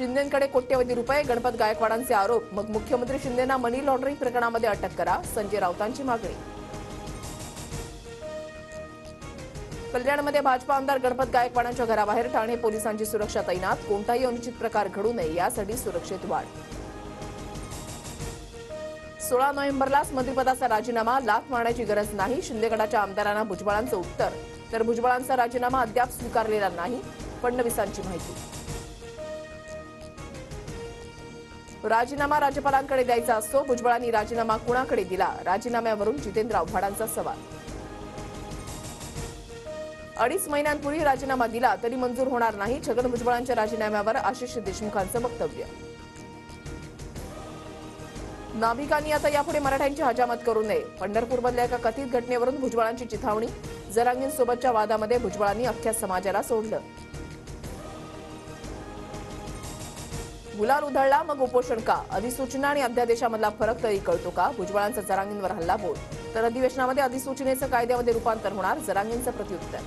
शिंदेंकडे कोट्यवधी रुपये, गणपत गायकवाडांचे आरोप, मग मुख्यमंत्री शिंदेंना मनी लॉन्ड्रिंग प्रकरणामध्ये अटक करा, संजय राऊतांची मागणी. कल्याणमध्ये भाजपा आमदार गणपत गायकवाडांच्या घराबाहेर ठाणे पोलिसांची सुरक्षा तैनात, कोणताही अनुचित प्रकार घडू नये यासाठी सुरक्षेत वाढ. 16 नोव्हेंबरलाच मंत्रिपदाचा राजीनामा, लाथ मारण्याची गरज नाही, शिंदे गटाच्या आमदारांना भुजबळांचं उत्तर. तर भुजबळांचा राजीनामा अद्याप स्वीकारलेला नाही, फडणवीसांची माहिती. राजीनामा राज्यपालांकडे द्यायचा असतो, भुजबळांनी राजीनामा कुणाकडे दिला, राजीनाम्यावरून जितेंद्र आव्हाडांचा सवाल. 2.5 महिन्यांपूर्वी राजीनामा दिला तरी मंजूर होणार नाही, छगन भुजबळांच्या राजीनाम्यावर आशिष देशमुखांचं वक्तव्य. नाभिकांनी आता यापुढे मराठ्यांची हजामत करू नये, पंढरपूरमधल्या एका कथित घटनेवरून भुजबळांची चिथावणी, जरांगींसोबतच्या वादामध्ये भुजबळांनी अख्ख्या समाजाला सोडलं. गुलाल उधळला मग उपोषण का, अधिसूचना आणि अध्यादेशामधला फरक तरी कळतो का, भुजबळांचा जरांगींवर हल्लाबोल. तर अधिवेशनामध्ये अधिसूचनेचं कायद्यामध्ये रूपांतर होणार, जरांगींचं प्रत्युत्तर.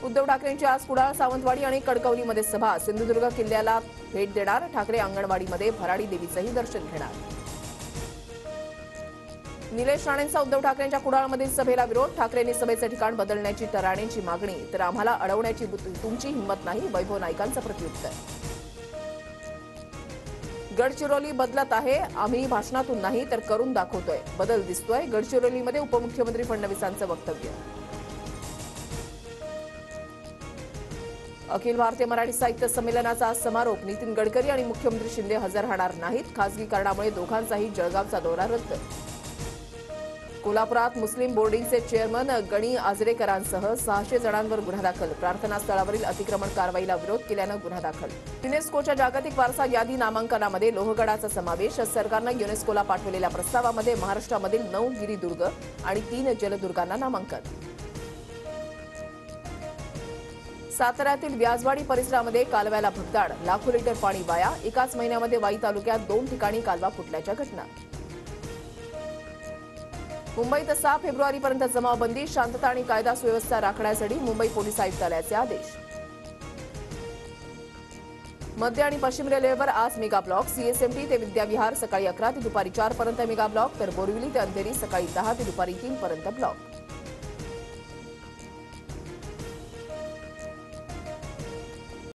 उद्धव ठाकरेंची आज कुडाळ, सावंतवाडी आणि कणकवलीमध्ये सभा, सिंधुदुर्ग किल्ल्याला भेट देणार, ठाकरे अंगणवाडीमध्ये भराडी देवीचंही दर्शन घेणार. निलेश राणेंचा उद्धव ठाकरेंच्या कुडाळमधील सभेला विरोध, ठाकरेंनी सभेचं ठिकाण बदलण्याची राणेंची मागणी, तर आम्हाला अडवण्याची तुमची हिंमत नाही, वैभव नाईकांचं प्रत्युत्तर. गडचिरोली बदलत आहे, आम्ही भाषणातून नाही तर करून दाखवतोय, बदल दिसतोय, गडचिरोलीमध्ये उपमुख्यमंत्री फडणवीसांचं वक्तव्य. अखिल भारतीय मराठी साहित्य संमेलनाचा आज समारोप, नितीन गडकरी आणि मुख्यमंत्री शिंदे हजर राहणार नाहीत, खासगी कारणामुळे दोघांचाही जळगावचा दौरा रद्द. कोल्हापुरात मुस्लिम बोर्डिंगचे चेअरमन गणी आजरेकरांसह 600 जणांवर गुन्हा दाखल, प्रार्थनास्थळावरील अतिक्रमण कारवाईला विरोध केल्यानं गुन्हा दाखल. युनेस्कोच्या जागतिक वारसा यादी नामांकनामध्ये लोहगडाचा समावेश, सरकारनं युनेस्कोला पाठवलेल्या प्रस्तावामध्ये महाराष्ट्रामधील 9 गिरिदुर्ग आणि 3 जलदुर्गांना नामांकन. साताऱ्यातील व्याजवाडी परिसरामध्ये कालव्याला भगदाड, लाखो लिटर पाणी वाया, एकाच महिन्यामध्ये वाई तालुक्यात 2 ठिकाणी कालवा फुटल्याच्या घटना. मुंबईत 6 फेब्रुवारीपर्यंत जमावबंदी, शांतता आणि कायदा सुव्यवस्था राखण्यासाठी मुंबई पोलीस आयुक्तालयाचे आदेश. मध्य आणि पश्चिम रेल्वेवर आज मेगा ब्लॉक, सीएसएमटी ते विद्याविहार सकाळी 11 ते दुपारी 4 पर्यंत मेगा ब्लॉक, तर बोरिवली ते अंधेरी सकाळी 10 ते दुपारी 3 पर्यंत ब्लॉक.